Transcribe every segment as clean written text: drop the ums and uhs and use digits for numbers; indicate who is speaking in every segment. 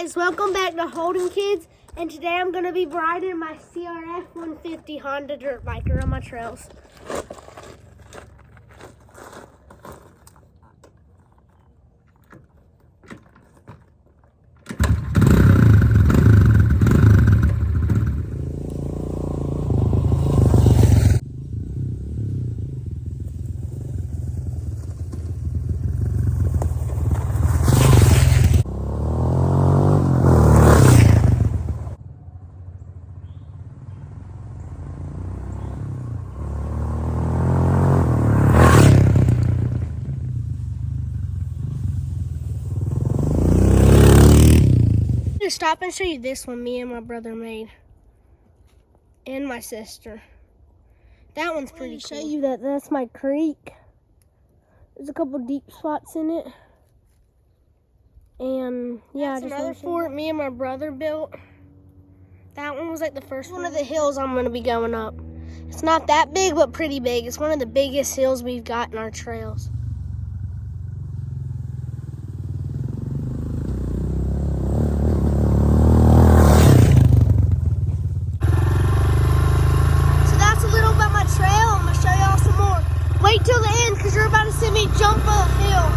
Speaker 1: guys, welcome back to Holden Kids, and today I'm going to be riding my CRF125 Honda dirt bike around my trails. Stop and show you this one me and my brother made, and my sister. That one's pretty cool. Show you that's my creek. There's a couple deep spots in it, and yeah, that's another fort me and my brother built. That one was like the first one of the hills I'm going to be going up. It's not that big, but pretty big. It's one of the biggest hills we've got in our trails. Wait till the end, because you're about to see me jump a hill.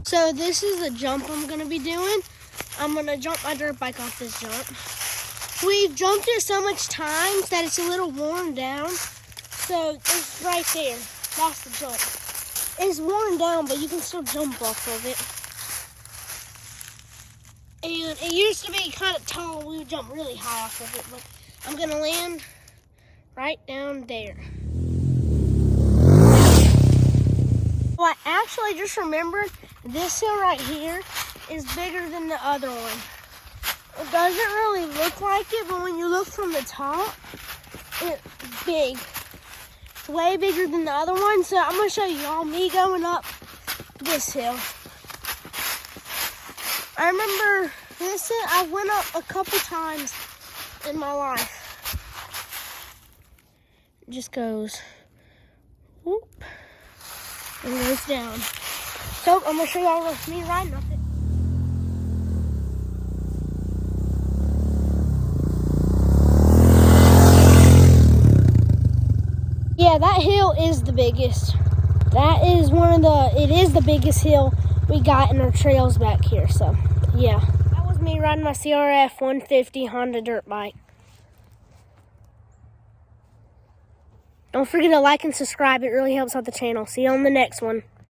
Speaker 1: So this is the jump I'm going to be doing. I'm going to jump my dirt bike off this jump. We've jumped it so much times that it's a little worn down. So it's right there. That's the jump. It's worn down, but you can still jump off of it. And it used to be kind of tall. We would jump really high off of it, but I'm going to land right down there. Well, I actually just remembered this hill right here is bigger than the other one. It doesn't really look like it, but when you look from the top, it's big. It's way bigger than the other one, so I'm going to show y'all me going up this hill. I remember this hill, I went up a couple times in my life. It just goes whoop and goes down. So I'm gonna show y'all me riding up it. Yeah, that hill is the biggest. That is it is the biggest hill we got in our trails back here, so yeah. That was me riding my CRF125 Honda dirt bike. Don't forget to like and subscribe. It really helps out the channel. See you on the next one.